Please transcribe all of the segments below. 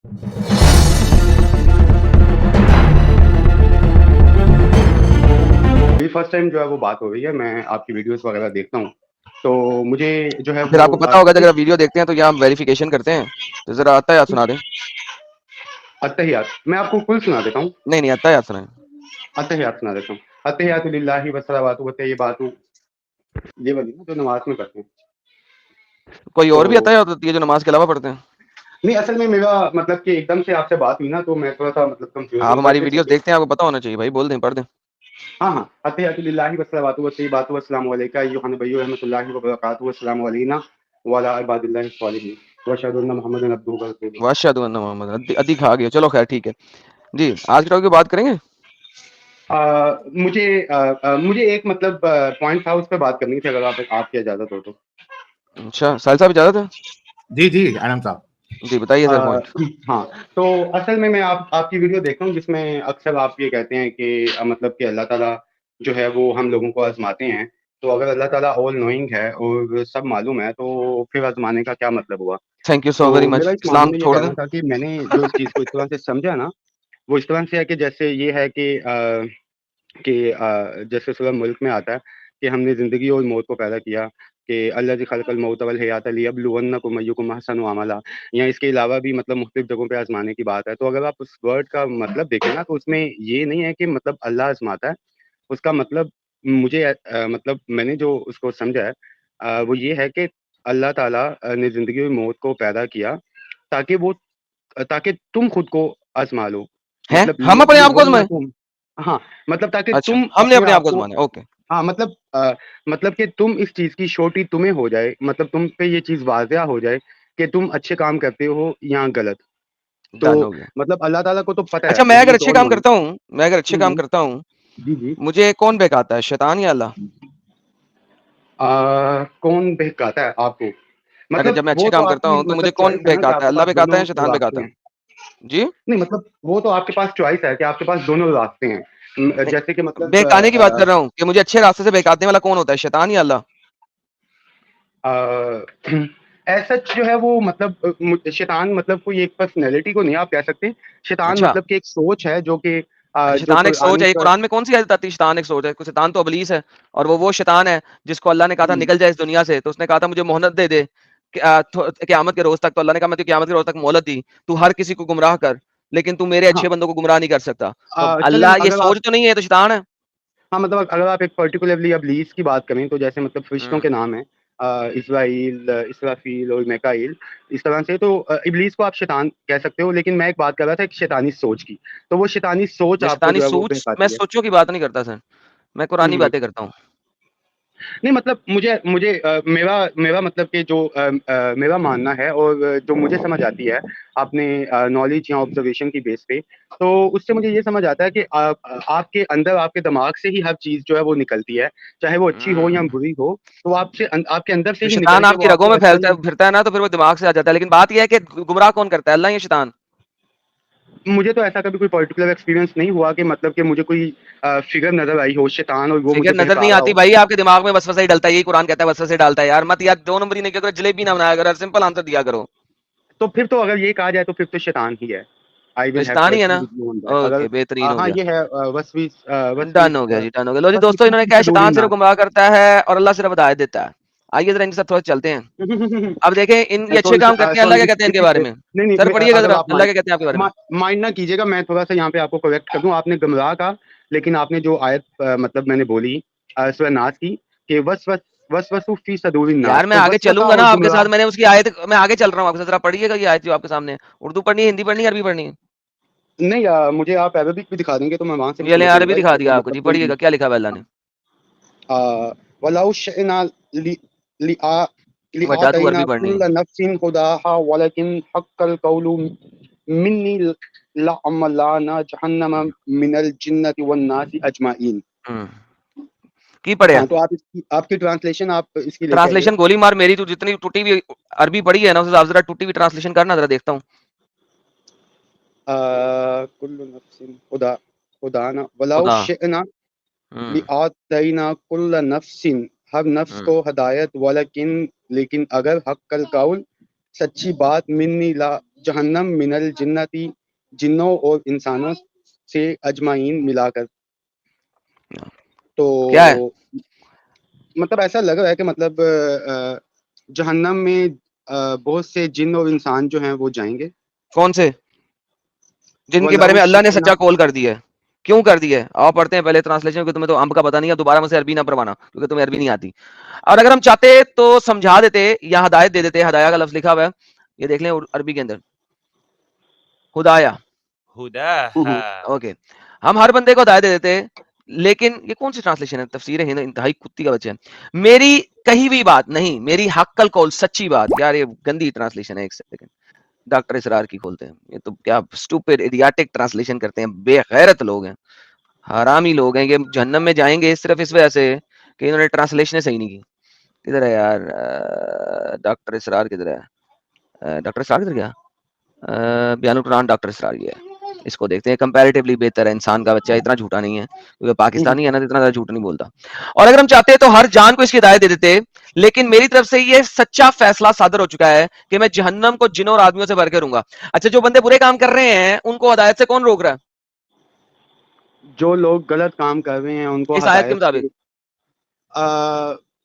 मेरी first time जो है वो बात हो रही है, मैं आपकी वीडियोज़ वगैरह देखता हूँ, तो मुझे जो है तो फिर वो आपको पता होगा सबसे अगर आप वीडियो देखते हैं तो यहाँ वेरिफिकेशन करते हैं, तो जरा अत्तहियात सुना दें। अत्तहियात, मैं आपको कुल सुना देता हूँ। नहीं नहीं, अत्तहियात सुनाएं। अत्तहियात सुना देता हूँ। अत्तहियातु लिल्लाहि वस्सलावातु वत्तय्यिबातु, ये वाली ना जो नमाज़ में पढ़ते हैं। कोई और भी तो अत्तहियात होती है जो नमाज के अलावा पढ़ते हैं? नहीं, असल में मेरा मतलब कि एकदम से आपसे बात हुई ना, तो मैं थोड़ा-सा मतलब कंफ्यूज़ आप हूँ, हमारी बट इट्स वीडियोस ओके। देखते हैं, आपको पता होना चाहिए भाई, बोल दें, पढ़ दें। हाँ, हाँ। अत्तहियातु लिल्लाहि वस्सलावातु वत्तय्यिबातु वस्सलामु अलैका अय्युहन नबिय्यु रहमतुल्लाहि व बरकातुहू वस्सलामु अलैना व अला इबादिल्लाहि स्सॉलिहीन व अशहदु अन्ना मुहम्मदन अब्दुहु व रसूलुहु। वाशहदु अन्ना मोहम्मद अधिक आ गया। चलो खैर ठीक है जी, आज के टॉपिक पे बात करेंगे। मुझे एक मतलब पॉइंट था, उस पे बात करनी थी, अगर आप आपकी इजाज़त हो तो। अच्छा, साहिल साहब इजाजत है? जी, जी, आनंद साहब। जी बताइए सर पॉइंट। हाँ, तो असल में मैं आपकी वीडियो देखता हूँ, जिसमें अक्सर आप ये कहते हैं कि मतलब कि अल्लाह ताला जो है वो हम लोगों को आज़माते हैं। तो अगर अल्लाह ताला ऑल नोइंग है और सब मालूम है, तो फिर आज़माने का क्या मतलब हुआ? थैंक यू सो तो वेरी मच। मेरा इस मामले इस्लाम में ये छोड़ दें। कहना था कि मैंने जो इस चीज़ को इस तरह से समझा ना, वो इस तरह से है कि जैसे ये है कि जैसे सूरह मुल्क में आता है कि हमने ज़िंदगी और मौत को पैदा किया, कि अल्लज़ी खलक़ल मौत वल हयात लियब्लुवन्नकुम अय्युकुम अहसनु अमला, या इसके अलावा भी मतलब मुख्तलिफ़ जगहों पे आज़माने की बात है। तो अगर आप उस वर्ड का मतलब देखें ना, तो उसमें ये नहीं है कि मतलब अल्लाह आज़माता है। उसका मतलब मुझे मतलब मैंने जो उसको समझा है वो ये है कि अल्लाह ताला ने ज़िंदगी और मौत को पैदा किया ताकि ताकि तुम खुद को आज़मा लो। हैं? मतलब हम अपने आप को आजमाएं? लियब्लुवन्नकुम, हाँ, मतलब ताकि अच्छा, तुम हमने अपने अपने आप आप को को, आजमाना है, ओके। हाँ, मतलब कि तुम इस चीज़ की श्योरिटी तुम्हें हो जाए, मतलब तुम पे ये चीज़ वाज़िया हो जाए कि तुम अच्छे काम करते हो या गलत। तो डन हो गया। मतलब अल्लाह ताला को तो पता है, अच्छा, मैं ही अगर इज़ अच्छे ऑल काम नोइंग। करता हूँ, मैं अगर अच्छे हुँ, काम हुँ। करता हूँ, जी, जी। मुझे कौन बहकाता है, शैतान या अल्लाह? कौन बहकाता है आपको? अगर मतलब जब मैं अच्छे वो तो काम करता आपकी हूँ, तो मुझे मतलब कौन चॉइस है ना कि बहकाता है, आपके अल्लाह पास बहकाता है दोनों या शैतान रास्ते बहकाता हैं। है? जी? नहीं मतलब वो तो आपके पास चॉइस है कि आपके पास दोनों रास्ते हैं। नहीं, जैसे कि मतलब बहकाने की बात कर रहा हूँ कि मुझे अच्छे रास्ते से बहकाने वाला कौन होता है, शैतान या अल्लाह? एज़ सच जो है वो मतलब शैतान मतलब कोई एक पर्सनैलिटी को नहीं आप कह सकते। शैतान अच्छा। मतलब कि एक सोच है जो कि अच्छा, जो शैतान एक सोच है, ये कुरानिक। कुरान में कौन-सी आयत आती है शैतान एक सोच है? शैतान तो इब्लीस है और वो शैतान है जिसको अल्लाह ने कहा था जी। निकल जा इस दुनिया से, तो उसने कहा था मुझे मोहलत दे दे कि क़यामत के रोज़ तक। तो अल्लाह ने कहा मैं तुझे क़यामत के रोज़ तक मोहलत दी, तू हर किसी को गुमराह कर, लेकिन तू मेरे हाँ, अच्छे बंदों को गुमराह नहीं कर सकता। तो अब चलें अल्लाह ये अगर आप, सोच तो नहीं है, तो शैतान है। हाँ, मतलब अगर आप एक पर्टिकुलरली इब्लीस की बात करें, तो जैसे मतलब फरिश्तों हुँ। के नाम हैं इज़राइल, इसराफील और मीकाईल, इस तरह से। तो इब्लीस को आप शैतान कह सकते हो, लेकिन मैं एक बात कर रहा था एक शैतानी सोच की। तो वो शैतानी सोच मैं आपको शैतानी जो है वो सोच मैं बहकाती है। सोचों की बात नहीं करता सर, मैं हुँ, कुरानी हुँ। बातें करता हूँ। नहीं मतलब मुझे मुझे मेरा मेरा मतलब कि जो मेरा मानना है और जो मुझे समझ आती है अपने नॉलेज या ऑब्जर्वेशन की बेस पे, तो उससे मुझे ये समझ आता है कि आपके अंदर, आपके दिमाग से ही हर चीज़ जो है वो निकलती है, चाहे वो अच्छी हो या हुँ। बुरी हो, तो आपके अंदर से तो ही निकल शैतान के वो आपकी रगों आपको में फैलता एक्चुअली। है फिरता है ना, तो फिर वो दिमाग से आ जाता है। लेकिन बात ये है कि गुमराह कौन करता है, अल्लाह या शैतान? मुझे तो ऐसा कभी कोई पर्टिकुलर एक्सपीरियंस नहीं हुआ कि मतलब कि मुझे कोई फ़िगर नज़र आई हो शैतान और वो मुझे फिगर नजर बहका नहीं रहा आती हो। भाई, आपके दिमाग में वसवसा ही डलता है, यही कुरान कहता है वसवसे डालता है। यार मत यार 2 नंबरी नहीं किया करो, जलेबी ना बनाया करो, सिंपल आंसर दिया करो। तो फिर तो अगर ये कहा जाए तो फिर तो शैतान ही है। आई तो विल हैव टू शैतान ही है एग्री ना? With you on that. अगर ओके, बेहतरीन हो हाँ, गया। ये है डन हो गया जी, डन हो गया। लो जी दोस्तों, इन्होंने वस्वीस क्या है, शैतान सदूरिन सिर्फ नास। गुमराह करता है और अल्लाह सिर्फ हिदायत देता है। आइए जरा इनके साथ थोड़ा चलते हैं। अब देखें ये अच्छे सॉरी काम करते हैं, अल्लाह सॉरी क्या कहते हैं इनके बारे में? नहीं नहीं सर पढ़िएगा अगर जरा, आप अल्लाह क्या कहते हैं आपके बारे में? माइंड ना कीजिएगा, मैं थोड़ा सा यहाँ पे आपको करेक्ट कर दूं। आपने गमराह का, लेकिन आपने जो आयत मतलब मैंने बोली सूरह नास की कि वसवसु फी सदूरिन नास, यार मैं तो आगे वसवसा चलूंगा ना और आपके साथ, गुमराह। मैंने उसकी आयत मैं आगे चल रहा हूँ आपके साथ, जरा पढ़िएगा ये आयत जो आपके सामने है। उर्दू पढ़नी है, हिंदी पढ़नी है, अरबी पढ़नी है? नहीं मुझे आप अरबिक भी दिखा देंगे तो मैं वहां से भी ये ले समझ अरबी लूंगा, दिखा इससे तो दिया आपको मतलब जी, कोई भी। पढ़िएगा क्या लिखा हुआ है अल्लाह ने। वलाउ शिअना लिआ बेटा तू लिआतैना अरबी पढ़नी है। कुल्ल नफ्सिन हुदाहा वलकिन हक्कल कौलु मिन्नी लअमलाना जहन्नम मिनल जिन्नति वन नासी अजमाइन। हम्म, की पढ़िया। हाँ, तो आप आपकी ट्रांसलेशन आप इसकी लेके आइए। ट्रांसलेशन गोली मार, मेरी तू जितनी टूटी हुई अरबी पढ़ी है ना, उस हिसाब से जरा टूटी हुई ट्रांसलेशन करना, जरा देखता हूँ। कुल्लु नफ्सिन हुदाना वलाउ खुदा। शिअना हम्म। लिआतैना कुल्ल नफ्सिन, हर नफ्स हम्म। को हदायत, वलकिन लेकिन अगर हक्कल कौल सच्ची बात, मिन्नी ला जहन्नम मिनल जिन्नती, जिन्नों और इंसानों से अजमाइन मिलाकर। क्या है? तो मतलब ऐसा लग रहा है कि मतलब जहन्नम में बहुत से जिन और इंसान जो हैं वो जाएंगे। कौन से? वो जिनके अल्लाह बारे में अल्लाह ने कितना सच्चा कॉल कर दिया है। क्यों कर दिया है? आओ पढ़ते हैं पहले ट्रांसलेशन, क्योंकि तुम्हें तो अंब का पता नहीं है, दोबारा मुझसे अरबी ना पढ़वाना, क्योंकि तुम्हें अरबी नहीं आती। और अगर हम चाहते तो समझा देते या हदायत दे देते। हदाया का लफ्ज लिखा हुआ है, ये देख लें अरबी के अंदर, हुदाया। हुदाहा। ओके, हम हर बंदे को हदायत दे देते, लेकिन ये कौन सी ट्रांसलेशन है? तफसीर हिंद इंतहाई कुत्ती का बच्चा है। मेरी कही हुई बात नहीं, मेरी हक्कल कौल, सच्ची बात। यार ये गंदी ट्रांसलेशन है, एक सेकंड डॉक्टर इसरार की खोलते हैं। ये तो क्या स्टूपिड इडियाटिक ट्रांसलेशन करते हैं, बेगैरत लोग हैं, हरामी लोग हैं। ये जहन्नम में जाएंगे सिर्फ इस वजह से कि इन्होंने ट्रांसलेशन सही नहीं की। किधर है यार डॉक्टर इसरार? किधर है डॉक्टर इसरार? किधर गया? बयानुल कुरान डॉक्टर इसरार ये है। इसको देखते हैं। कंपैरेटिवली बेहतर है, इंसान का बच्चा इतना झूठा नहीं है, क्योंकि पाकिस्तानी है ना, तो इतना ज्यादा झूठ नहीं बोलता। और अगर हम चाहते हैं तो हर जान को इसकी हिदायत दे देते, लेकिन मेरी तरफ से ये सच्चा फैसला सादर हो चुका है कि मैं जहन्नम को जिनों और आदमियों से भर के रहूंगा। अच्छा, जो बंदे बुरे काम कर रहे हैं उनको हिदायत से कौन रोक रहा है? जो लोग गलत काम कर रहे हैं उनको इस आयत के हदायत मुताबिक से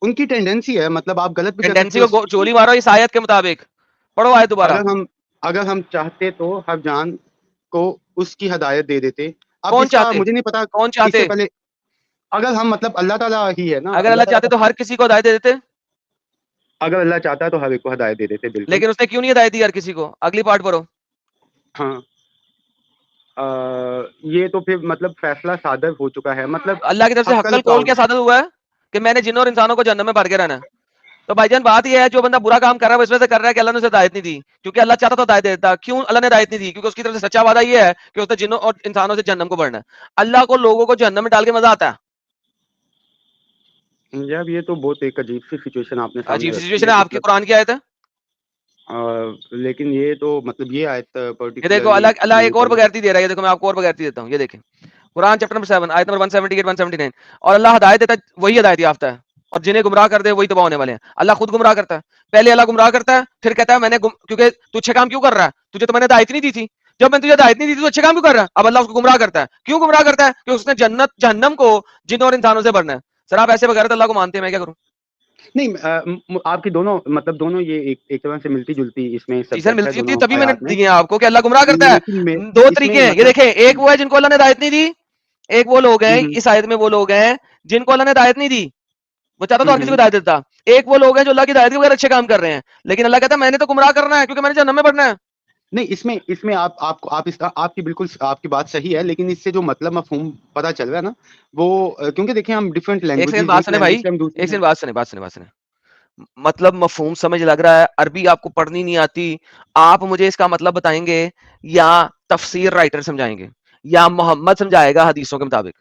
उनकी टेंडेंसी है, मतलब आप गलत भी कर सकते टेंडेंसी हो। को चोली मारो। इस आयत के मुताबिक पढ़ो आयत दोबारा। अगर हम चाहते तो हर जान को उसकी हदायत दे देते। अब कौन इसका चाहते? मुझे नहीं पता, कौन इससे चाहते? पहले अगर हम मतलब अल्लाह ताला ही है ना, अगर अल्लाह अल्लाह ताला चाहते तो हर किसी को हिदायत दे देते, अगर अल्लाह चाहता है तो हर एक को हदायत दे देते, बिल्कुल। लेकिन उसने क्यों नहीं हिदायत दी हर किसी को? अगली पार्ट पढ़ो। हाँ, ये तो फिर मतलब फैसला सादर हो चुका है, मतलब अल्लाह की तरफ से हक्कल हक्कल कौल कौल। क्या सादर हुआ है कि मैंने जिन्नों और इंसानों को जहन्नम में भर के रहना है। तो भाईजान बात ये है, जो बंदा बुरा काम कर रहा है वो इस वजह से कर रहा है कि अल्लाह ने उसे हिदायत नहीं दी। क्योंकि अल्लाह चाहता तो हिदायत दे देता। क्यों अल्लाह ने हिदायत नहीं दी? क्योंकि उसकी तरफ से सच्चा वादा ये है कि उसने जिन्नों और इंसानों से जहन्नम को भरना है। अल्लाह को लोगों को जहन्नम में डाल के मजा आता है। यार ये तो बहुत एक अजीब सी सिचुएशन आपने अजीब सामने सी रखी सिचुएशन है, है। आपकी मतलब कुरान की आयत है, लेकिन ये तो मतलब ये आयत ये देखो। पर्टिकुलरली अल्लाह अल्लाह नहीं एक और पढ़ी। बगैरती दे रहा है। ये देखो, मैं आपको और बगैरती देता हूँ। ये देखें, कुरान चैप्टर नंबर 7 आयत नंबर 178 179। और अल्लाह हिदायत देता है, वही हिदायत याफ्ता है, और जिन्हें गुमराह कर दे वही तबाह होने वाले हैं। अल्लाह खुद गुमराह करता है। पहले अल्लाह गुमराह करता है, फिर कहता है क्योंकि तू अच्छे काम क्यों कर रहा है? तुझे तो मैंने हिदायत नहीं दी थी। जब मैंने तुझे हिदायत नहीं दी थी तो अच्छे काम क्यों कर रहा है? अब अल्लाह उसको गुमराह करता है। क्यों गुमराह करता है? कि उसने जन्नत जहन्नम को जिन और इंसानों से भरना है। सर आप ऐसे बगैर अल्लाह को मानते हैं, मैं क्या करूं? नहीं, आपकी दोनों मतलब दोनों ये एक तरह से मिलती जुलती इसमें जी सर, सब्जेक्ट है मिलती जुलती है, दोनों तभी मैंने आयात में। दी है आपको कि अल्लाह गुमराह करता है। लेकिन मैं दो इसमें तरीके हैं, ये मतलब देखें। एक वो है जिनको अल्लाह ने हिदायत नहीं दी, एक वो लोग हैं, हम्म, इस आयत में वो लोग हैं जिनको अल्लाह ने हिदायत नहीं दी। वो चाहता तो हर किसी को हम्म। हिदायत देता। एक वो लोग हैं जो अल्लाह की हिदायत के बगैर अच्छे काम कर रहे हैं, लेकिन अल्लाह कहता है मैंने तो गुमराह करना है, क्योंकि मैंने जहन्नम में पढ़ना है। नहीं, इसमें आप इसका आपकी बिल्कुल आपकी बात सही है, लेकिन इससे जो मतलब मफहूम पता चल रहा है ना, वो क्योंकि देखिए हम डिफरेंट एक सेकंड लैंग्वेजेस, बात एक सुने भाई, लैंग्वेज से हम दूसरी एक में। सेकंड बात सुने। मतलब मफहूम समझ लग रहा है, अरबी आपको पढ़नी नहीं आती। आप मुझे इसका मतलब बताएंगे, या तफसीर राइटर समझाएंगे, या मोहम्मद समझाएगा हदीसों के मुताबिक?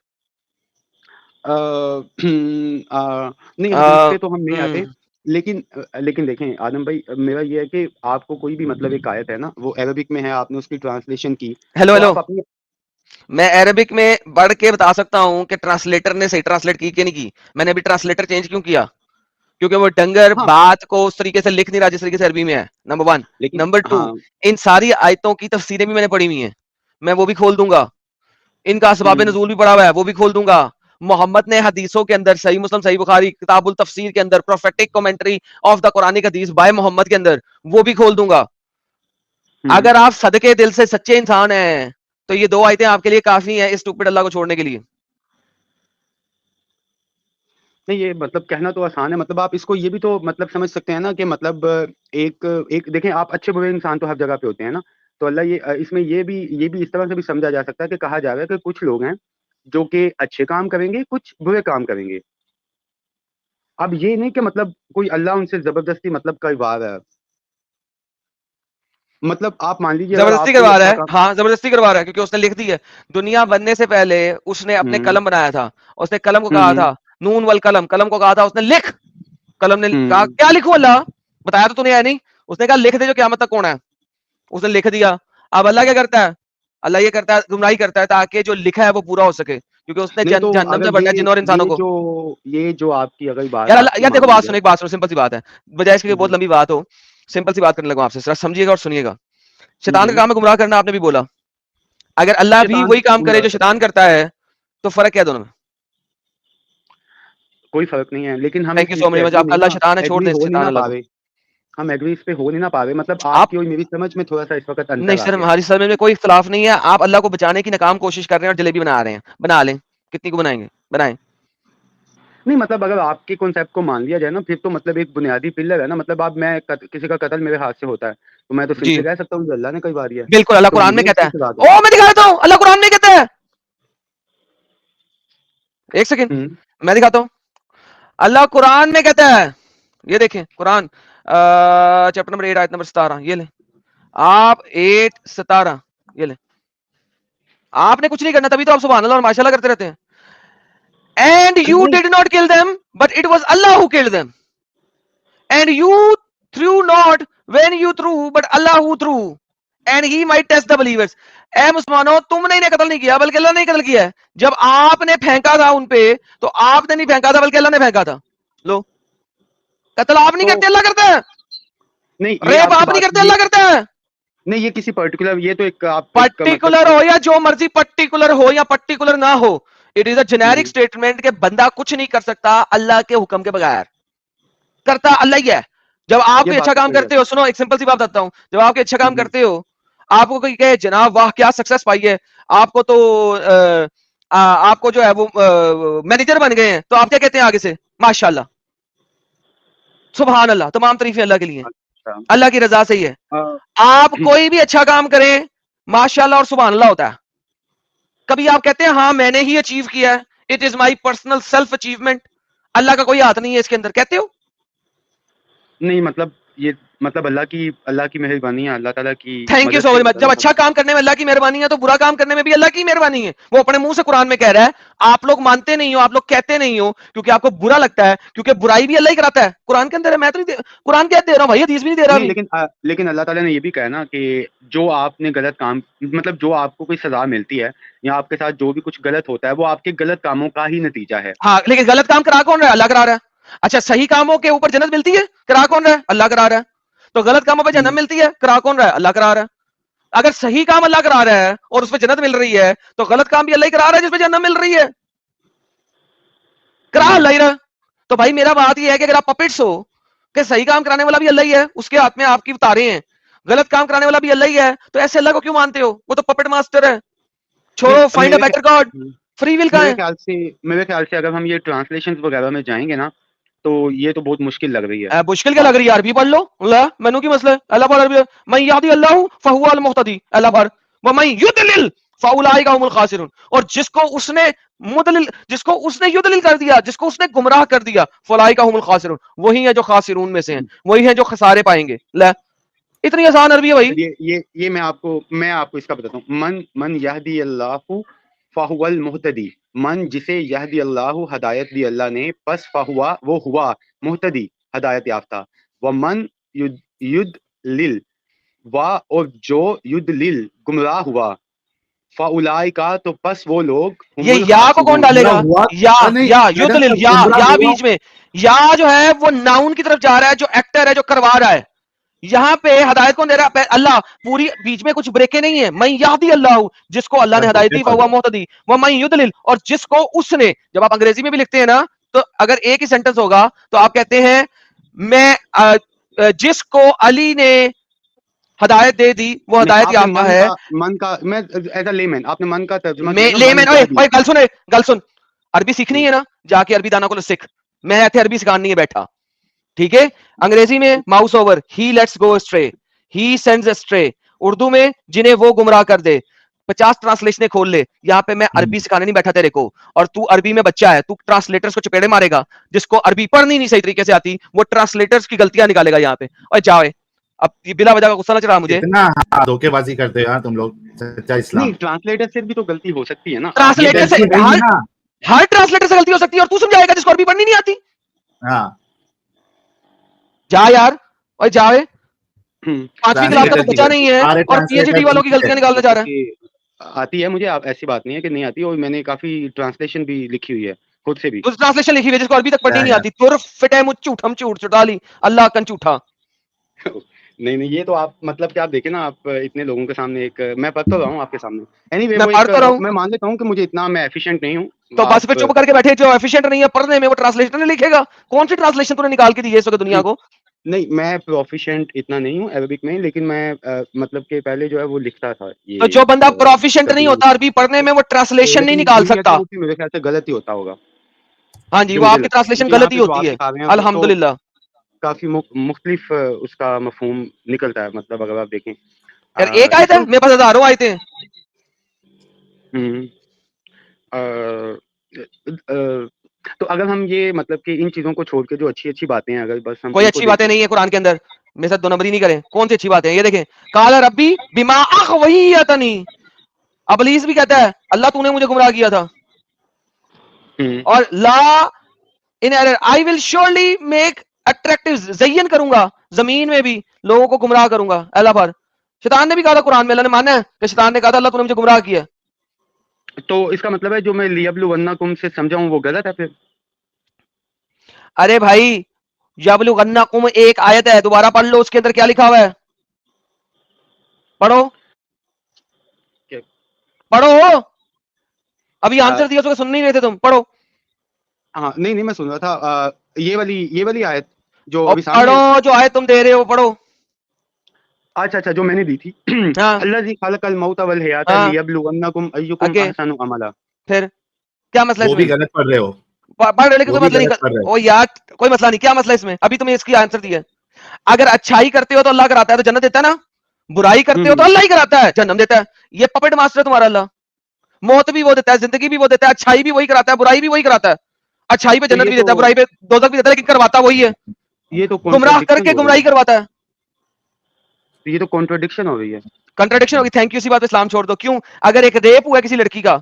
नहीं, हदीस अ, पे तो हम नहीं आते। हम्म, लेकिन देखें आदम भाई, मेरा ये है कि आपको कोई भी मतलब एक आयत है ना, वो अरबिक में है, आपने उसकी ट्रांसलेशन की, हेलो तो हेलो, आप अपनी मैं अरबिक में पढ़ के बता सकता हूं कि ट्रांसलेटर ने सही ट्रांसलेट की कि नहीं की। मैंने अभी ट्रांसलेटर चेंज क्यों किया? क्योंकि वो डंगर हाँ, बात को उस तरीके से लिख नहीं रहा जिस तरीके से अरबी में है, नंबर 1। लेकिन नंबर 2, हाँ, इन सारी आयतों की तफसीरें भी मैंने पढ़ी हुई हैं, मैं वो भी खोल दूंगा। इनका असबाब हुँ, नजूल भी पढ़ा हुआ है, वो भी खोल दूंगा। मोहम्मद ने हदीसों के अंदर, सही मुस्लिम, सही बुखारी, किताबुल तफसीर के अंदर, prophetic commentary of the Quranic हदीस बाय मोहम्मद के अंदर, वो भी खोल दूंगा। हुँ। अगर आप सदके दिल से सच्चे इंसान हैं तो ये 2 आयतें आपके लिए काफी हैं इस स्टूपिड अल्लाह को छोड़ने के लिए। नहीं, ये मतलब कहना तो आसान है, मतलब आप इसको ये भी तो मतलब समझ सकते हैं ना कि मतलब एक एक देखें, आप अच्छे-बुरे इंसान तो हर जगह पे होते हैं ना, तो अल्लाह इसमें ये भी इस तरह से भी समझा जा सकता है कि कहा जा रहा है कि कुछ लोग हैं, जो कि अच्छे काम करेंगे, कुछ बुरे काम करेंगे। अब ये नहीं कि मतलब कोई अल्लाह उनसे ज़बरदस्ती मतलब करवा रहा है। मतलब आप मान लीजिए अगर जबरदस्ती आप कोई करवा रहा अच्छा है, काम हाँ जबरदस्ती करवा रहा है, क्योंकि उसने लिख दी है। दुनिया बनने से पहले उसने अपने हुँ, कलम बनाया था, उसने कलम को हुँ, कहा था हुँ, नून वल कलम, कलम को कहा था उसने लिख। कलम ने कहा हुँ। क्या लिखूं अल्लाह? बताया तो तूने है नहीं। उसने कहा लिख दे जो क़यामत तक कौन है। उसने लिख दिया। अब अल्लाह क्या करता है? अल्लाह ये करता है, गुमराही करता है ताकि जो लिखा है वो पूरा हो सके, क्योंकि उसने नहीं, तो जहन्नम अगर से बढ़ना है जिन और इंसानों को। ये जो आपकी अगर बात यार आपकी यार देखो, मान ली बात जाए। सुनो, एक बात सुनो, सिंपल सी बात है, बजाय इसके कि हुँ, बहुत हुँ, लंबी बात हो। सिंपल सी बात करने लगा आपसे, जरा समझिएगा और सुनिएगा। शैतान का काम है गुमराह करना, आपने भी बोला। अगर अल्लाह भी शैतान वही काम करे गुमराह जो करता शैतान है। करता है तो फर्क क्या है दोनों में? कोई फर्क नहीं है, लेकिन हम इस थैंक यू चीज सो पे मच। एग्री आपका नहीं अल्लाह ना शैतान है, छोड़ एग्री दें हो नहीं शैतान ना अल्लाह पा को। रहे। हम एग्री इस पे हो नहीं ना पा रहे, मतलब आप आपकी और मेरी समझ में थोड़ा सा इस वक्त नहीं अंतर आ सर, गया। हमारी समझ में कोई इख्तलाफ नहीं है। आप अल्लाह को बचाने की नाकाम कोशिश कर रहे हैं और जलेबी बना रहे हैं। बना लें, कितनी को बनाएंगे, बनाएं। नहीं मतलब अगर आपके कॉन्सेप्ट को मान लिया जाए ना, फिर तो मतलब एक बुनियादी पिलर है ना, मतलब आप किसी का कत्ल मेरे हाथ से होता है तो मैं तो जी सिंपली कह सकता हूँ अल्लाह ने कई बार है, बिल्कुल, अल्लाह तो कुरान में मुझे कहता उसकी है। सजा दो। ओ मैं दिखा देता हूँ, अल्लाह कुरान में कहता है। एक सेकेंड, हम्म, मैं दिखाता हूँ। अल्लाह कुरान में कहता है, ये देखें कुरान चैप्टर नंबर 8 आयत नंबर 17, ये ले आप 8:17, ये ले। आपने कुछ नहीं करना, तभी तो आप सुभान अल्लाह और माशाल्लाह करते रहते हैं। एंड यू नहीं did not kill them but it was Allah who killed them, and you threw not when you threw but Allah who threw, and he might test the believers. ए मुसलमानों, तुमने इन्हें कत्ल नहीं किया बल्कि अल्लाह ने कत्ल किया है। जब आपने फेंका था उन पे तो आपने नहीं फेंका था बल्कि अल्लाह ने फेंका था। लो, कत्ल आप नहीं तो करते, अल्लाह करता है। नहीं ये रेप आपकी आप नहीं बात करते, ये अल्लाह करता है। नहीं ये किसी पर्टिकुलर ये तो एक आप एक पर्टिकुलर हो या जो मर्जी पर्टिकुलर हो या पर्टिकुलर ना हो, it is a generic hmm, statement के बंदा कुछ नहीं कर सकता अल्लाह के हुक्म के बगैर। करता अल्लाह ही है। जब आप ये कोई अच्छा बात तो काम सही है। करते हो, सुनो एक सिंपल सी बात बताता हूं, जब आप कोई अच्छा काम हम्म, करते हो, आपको कोई कहे जनाब वाह क्या सक्सेस पाई है, आपको तो आपको जो है वो मैनेजर बन गए हैं, तो आप क्या कहते हैं आगे से? माशाल्लाह, सुभान अल्लाह, तमाम तारीफें अल्लाह के लिए, अच्छा अल्लाह की रजा से ही है। अ, आप कोई भी अच्छा काम करें, माशाल्लाह और सुभान अल्लाह होता है। कभी आप कहते हैं हाँ मैंने ही अचीव किया है, it is my personal self achievement, अल्लाह का कोई हाथ नहीं है इसके अंदर, कहते हो? नहीं मतलब ये मतलब अल्लाह की मेहरबानी है, अल्लाह ताला की थैंक यू मदद सो से ही मच। होता है जब ना सब। अच्छा काम करने में अल्लाह की मेहरबानी है तो बुरा काम करने में भी अल्लाह की मेहरबानी है। वो अपने मुंह से कुरान में कह रहा है, आप लोग मानते नहीं हो, आप लोग कहते नहीं हो क्योंकि आपको बुरा लगता है, क्योंकि बुराई भी अल्लाह ही कराता है। कुरान के अंदर है, मैं तो नहीं कुरान क्या दे रहा हूं भाई, हदीस भी नहीं दे रहा नहीं अभी। लेकिन अल्लाह ताला ने ये भी कहा ना कि जो आपने गलत काम मतलब जो आपको कोई सजा मिलती है या आपके साथ जो भी कुछ गलत होता है वो आपके गलत कामों का ही नतीजा है। हाँ लेकिन गलत काम करा कौन रहा है? अल्लाह करा रहा है। अच्छा, सही कामों के ऊपर जन्नत मिलती है, करा कौन रहा है? अल्लाह करा रहा है। तो गलत कामों पर जन्नत हम्म, मिलती है, करा कौन रहा है? अल्लाह करा रहा है। अगर सही काम अल्लाह करा रहा है और उसमें जन्नत मिल रही है, तो गलत काम भी अल्लाह ही करा रहा है जिसमें जन्नत मिल रही है, करा हम्म, अल्लाह ही रहा है। तो भाई मेरा बात यह है कि अगर आप पपेट्स हो कि सही काम कराने वाला भी अल्लाह ही है, उसके हाथ में आपकी तारे हैं, गलत काम कराने वाला भी अल्लाह ही है, तो ऐसे अल्लाह को क्यों मानते हो? वो तो पपेट मास्टर है। नहीं छोड़ो, find a better God. Free will कहां है? मेरे ख्याल से अगर हम ये ट्रांसलेशन वगैरह में जाएंगे ना तो ये तो बहुत मुश्किल लग रही है मुश्किल क्या बात। लग रही है? अरबी पढ़ लो। ला मैनू की मसला है? अल्लाह पर अरबी, मैं यादी अल्लाह फहुवा अल मुहतदी, अल्लाह पर व मैं युदलिल फउलाइका हुमुल खासिरून। और जिसको उसने युदलिल कर दिया, जिसको उसने गुमराह कर दिया, फउलाइका हुमुल खासिरून, वही है जो खासिरून में से हैं, वही है जो खसारे पाएंगे। ले, इतनी आसान अरबी है भाई। ये मैं आपको इसका बताता हूँ। मन मन यहदी अल्लाहु फाहुवल मुहतदी, मन जिसे यहदी अल्लाहु हदायत दी अल्लाह ने, बस फाहुआ वो हुआ, मुहतदी हदायत याफ्ता, व मन युद लिल वा और जो युद लिल गुमराह हुआ, फाउलाई का तो बस वो लोग ये हुमुल या को कौन खासिरून। गुमराह डालेगा? हुआ नहीं या मैडम युदलिल, साहब, या गुमराह या हुआ। बीच में, या जो है वो नाउन की तरफ जा रहा है, जो एक्टर है, जो करवा रहा है। यहां पे हदायत कौन दे रहा है? अल्लाह। पूरी बीच में कुछ ब्रेके नहीं है। मैं यादी अल्लाह, जिसको अल्लाह ने हदायत दी वह मुहतदी, वह मैं युदलिल, और जिसको उसने, जब आप अंग्रेजी में भी लिखते हैं ना, तो अगर एक ही सेंटेंस होगा तो आप कहते हैं मैं जिसको अली ने हदायत दे दी वो नहीं हदायत आपने याफ्ता है। मन का मैं एज अ लेमैन आपने मन का तर्जुमा किया मैं ना, मन लेमैन, ओए यहदी। ओए गल सुन, अरबी सीखनी है ना, जाके अरबी दाना को सीख। मैं इतने अरबी सिखाने नहीं है बैठा, ठीक है? अंग्रेजी में mouse over, he let's go stray, he sends stray. Urdu में जिन्हें वो गुमराह कर दे। 50 ट्रांसलेशने खोल ले। यहाँ पे मैं अरबी सिखाने नहीं बैठा तेरे को, और तू अरबी में बच्चा है, तू ट्रांसलेटर्स को चपेड़े मारेगा। जिसको अरबी पढ़नी नहीं सही तरीके से आती, वो ट्रांसलेटर्स की गलतियां निकालेगा यहाँ पे। और जाओ, अब ये बिला वजह का गुस्सा ना चढ़ा मुझे। इतना धोखेबाजी करते हो यार तुम लोग। सच्चा इस्लाम नहीं ट्रांसलेटर से भी तो गलती हो सकती है ना, आप ये ट्रांसलेटर से, गलती नहीं है ना। हर ट्रांसलेटर से गलती हो सकती है, और तू समझाएगा जिसको अरबी पढ़नी नहीं आती? हाँ, जा यार, और जाए, हम्म, 5वीं क्लास का तो ट्रांसलेटर की बच्चा गलती, नहीं है सारे और पीएचडी ट्रांसलेटर वालों की ठीक है। गलतियां निकालने जा रहा है। कि आती है मुझे, आप ऐसी बात नहीं है कि नहीं आती, और मैंने काफी ट्रांसलेशन भी लिखी हुई है खुद से भी। उस ट्रांसलेशन लिखी हुई है जिसको अरबी तक पढ़नी नहीं यार आती, तुर फिटे मुझ झूठम झूठ चुटा ली, अल्लाह कन झूठा। नहीं, नहीं, ये तो आप मतलब कि आप देखिए ना, आप इतने लोगों के सामने एक मैं पढ़ तो रहा हूँ आपके सामने। एनीवे मैं वो पढ़ एक तो रहा हूँ, मैं मान लेता हूँ कि मुझे इतना मैं एफिशिएंट नहीं हूँ। तो बस फिर आप चुप करके बैठे, जो एफिशिएंट नहीं है पढ़ने में वो ट्रांसलेटर नहीं लिखेगा? कौन सी ट्रांसलेशन तूने निकाल के दी है इस वक्त दुनिया को? नहीं, मैं प्रोफिशिएंट इतना नहीं हूँ अरबिक में, लेकिन मैं मतलब कि पहले जो है वो लिखता था तो ये जो बंदा प्रोफिशिएंट नहीं तर्जुमे। होता अरबी पढ़ने में, वो तो ट्रांसलेशन नहीं लेकिन निकाल मेरी सकता। एक्यूरेसी मेरे ख्याल से गलत ही होता होगा, हाँ जी, जो वो मुझे आपकी लगता है, ट्रांसलेशन क्योंकि यहाँ गलत ही पे जो होती आप है। दिखा रहे हैं वो तो अल्हम्दुलिल्लाह। काफ़ी मुख्तलिफ उसका मफ़हूम निकलता है, मतलब अगर आप देखें। यार एक आयत है, इसका मेरे पास हजारों आयतें हैं। हुँ। अ अ, तो अगर हम ये मतलब कि इन चीज़ों को छोड़ के जो अच्छी-अच्छी बातें हैं, अगर बस हम कोई इनको अच्छी बातें देखें। नहीं है कुरान के अंदर, मेरे साथ दो नंबरी नहीं करें। कौन सी अच्छी बातें हैं? ये देखें, काला रब्बी बिमा अग़वयतनी, इब्लीस भी कहता है अल्लाह तूने मुझे गुमराह किया था। हुँ। और ला इन एरर I will surely make attractive, ज़य्यन करूंगा जमीन में भी, लोगों को गुमराह करूंगा अल्लाह पर। शैतान ने भी कहा था कुरान में, अल्लाह ने माना है कि शैतान ने कहा था अल्लाह तूने मुझे गुमराह किया। तो इसका मतलब है जो मैं लियब्लुवन्नकुम से समझा हूँ वो गलत है फिर? अरे भाई, यबलुगन्नकुम एक आयत है, दोबारा पढ़ लो, उसके अंदर क्या लिखा हुआ है, पढ़ो क्या पढ़ो। अभी अ, आंसर दिया तो सुन नहीं रहे थे तुम, पढ़ो। हाँ, नहीं, नहीं, मैं सुन रहा था ये वाली आयत जो और अभी सामने है? पढ़ो जो आयत तुम दे रहे हो, पढ़ो। अच्छा, अच्छा, जो मैंने दी थी। हाँ अल्लाज़ी खलक़ल मौत वल हयात हाँ, लियब्लुवन्नकुम अय्युकुम आगे अहसनु अमला। फिर क्या मसला वो भी इसमें? गलत पढ़ रहे हो, पढ़ रहे, लेकिन वो कोई भी मसला नहीं गलत पढ़ रहे हो। ओ यार, कोई मसला नहीं, क्या मसला इसमें? अभी तुम्हें इसकी आंसर दी है। अगर अच्छाई करते हो तो अल्लाह कराता है, तो जन्नत देता है ना। बुराई हुँ, करते हो तो हुँ। अल्लाह ही कराता है, जन्नत देता है। ये पपेट मास्टर है तुम्हारा अल्लाह। मौत भी वो देता है, जिंदगी भी वो देता है, अच्छाई भी वही कराता है, बुराई भी वही कराता है। अच्छाई पे तो जन्नत भी देता है, बुराई पे दोजख भी देता है, लेकिन करवाता वही है। ये तो गुमराह कॉन्ट्रडिक्शन करके हो गई गुमराही है। करवाता है। ये तो कॉन्ट्रडिक्शन हो गई है। कंट्राडिक्शन होगी, थैंक यू, इसी बात पे इस्लाम छोड़ दो। क्यों? अगर एक रेप हुआ है किसी लड़की का,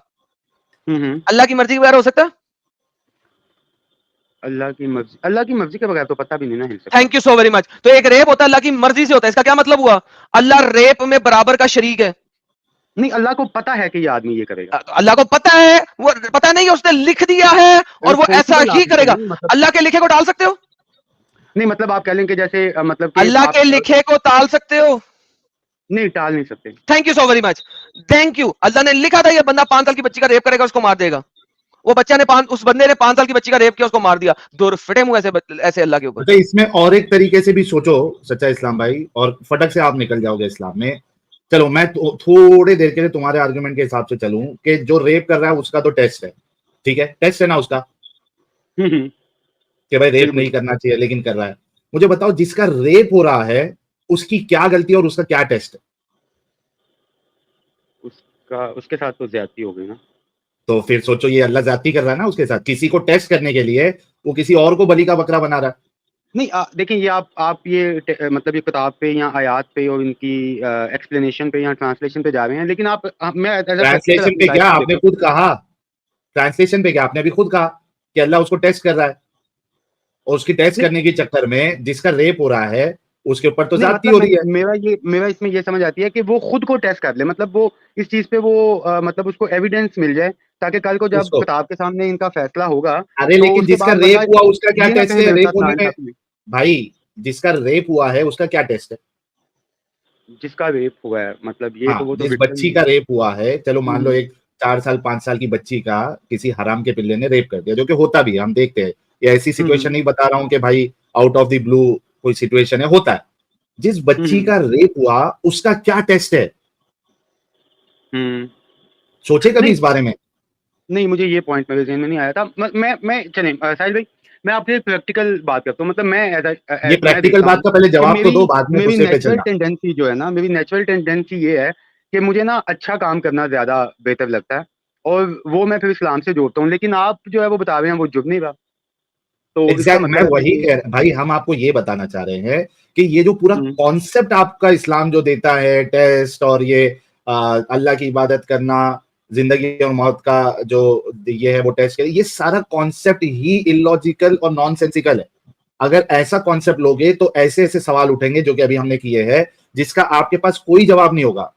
हुँ, हुँ। अल्लाह की मर्जी के बगैर हो सकता है? अल्लाह की मर्ज़ी के बगैर तो पता भी नहीं ना हिल सकता। Thank you so very much. तो एक रेप होता है अल्लाह की मर्जी से होता है, इसका क्या मतलब हुआ? अल्लाह रेप में बराबर का शरीक है। नहीं, अल्लाह को पता है कि ये आदमी ये करेगा। अल्लाह को पता है, वो पता नहीं है, उसने लिख दिया है और वो ऐसा पॉसिबल ही आप करेगा। नहीं मतलब अल्लाह के लिखे को टाल सकते हो? नहीं मतलब आप कह लें कि जैसे मतलब कि अल्लाह आप के लिखे को टाल सकते हो? नहीं टाल नहीं सकते। Thank you so very much, thank you. अल्लाह ने लिखा था ये बंदा 5 साल की बच्ची का रेप करेगा, उसको मार देगा। वो बच्चा ने उस बंदे ने 5 साल की बच्ची का रेप किया, उसको मार दिया। दूर फिटे मुंह ऐसे अल्लाह के ऊपर। अच्छा, इसमें और एक तरीके से भी सोचो सच्चा इस्लाम भाई, और फटक से आप निकल जाओगे इस्लाम में। चलो मैं थोड़ी देर के लिए तुम्हारे आर्गुमेंट के हिसाब से चलूं कि जो रेप कर रहा है उसका तो टेस्ट है, ठीक है, टेस्ट है ना उसका, हम्म, कि भाई रेप बिल्कुल। नहीं करना चाहिए लेकिन कर रहा है। मुझे बताओ जिसका रेप हो रहा है उसकी क्या गलती है और उसका क्या टेस्ट है? उसका उसके साथ तो ज्यादती हो गई ना। तो फिर सोचो, ये अल्लाह ज्यादती कर रहा है ना उसके साथ, किसी को टेस्ट करने के लिए वो किसी और को बलि का बकरा बना रहा है। नहीं देखिए ये आप ये मतलब ये किताब पे या आयात पे और इनकी एक्सप्लेनेशन पे या ट्रांसलेशन पे जा रहे हैं, लेकिन मैं एज अ प्रैक्टिकल ट्रांसलेशन अपनी पे लाइफ क्या, में आपने देखता खुद कहा, ट्रांसलेशन पे क्या, आपने अभी खुद कहा कि अल्लाह उसको टेस्ट कर रहा है, और उसकी टेस्ट नहीं करने के चक्कर में जिसका रेप हो रहा है उसके ऊपर तो नहीं ज्यादती मतलब हो रही है। मेरा इसमें ये समझ आती है कि वो खुद को टेस्ट कर ले, मतलब वो इस चीज पे वो मतलब उसको एविडेंस मिल जाए, ताकि कल को जब उसको, किताब के सामने इनका फैसला होगा अरे तो लेकिन उसके जिसका बाद बंदा रेप हुआ उसका क्या ये ना टेस्ट कहे है मेरे रेप साथ होने में? नाइंसाफी। भाई जिसका रेप हुआ है उसका क्या टेस्ट है? जिसका रेप हुआ है मतलब ये तो हाँ, वो तो जिस विक्टिम बच्ची ही का है। रेप हुआ है, चलो मान लो हम्म, एक 4 साल 5 साल की बच्ची का किसी हराम के पिल्ले ने रेप कर दिया, जो कि होता भी है, हम देखते हैं। ये ऐसी हम्म, सिचुएशन नहीं बता रहा हूं कि भाई आउट ऑफ द ब्लू कोई सिचुएशन है, होता है। जिस बच्ची हम्म, का रेप हुआ उसका क्या टेस्ट है? हम्म। सोचे कभी नहीं इस बारे में? नहीं मुझे ये पॉइंट मेरे ज़हन में नहीं आया था। मैं चलें साहिल भाई, मैं आपसे एक प्रैक्टिकल बात करता हूँ। मतलब मैं ये मैं प्रैक्टिकल देखता बात हूँ का पहले कि जवाब तो मेरी दो, बाद में मेरी गुस्से पे नेचुरल चलना। टेंडेंसी जो है ना, मेरी नेचुरल टेंडेंसी ये है कि मुझे ना अच्छा काम करना ज़्यादा बेहतर लगता है, और वो मैं फिर इस्लाम से जोड़ता हूँ। लेकिन आप जो है वो बता रहे हैं वो जुड़ नहीं रहा। तो इसका मैं मतलब है वही कि कह रहा भाई, हम आपको ये बताना चाह रहे हैं कि ये जो पूरा हुँ, कॉन्सेप्ट आपका इस्लाम जो देता है टेस्ट, और ये अल्लाह की इबादत करना, जिंदगी और मौत का जो ये है वो टेस्ट करे, ये सारा कॉन्सेप्ट ही इलॉजिकल और नॉनसेंसिकल है। अगर ऐसा कॉन्सेप्ट लोगे तो ऐसे ऐसे सवाल उठेंगे जो कि अभी हमने किए हैं, जिसका आपके पास कोई जवाब नहीं होगा।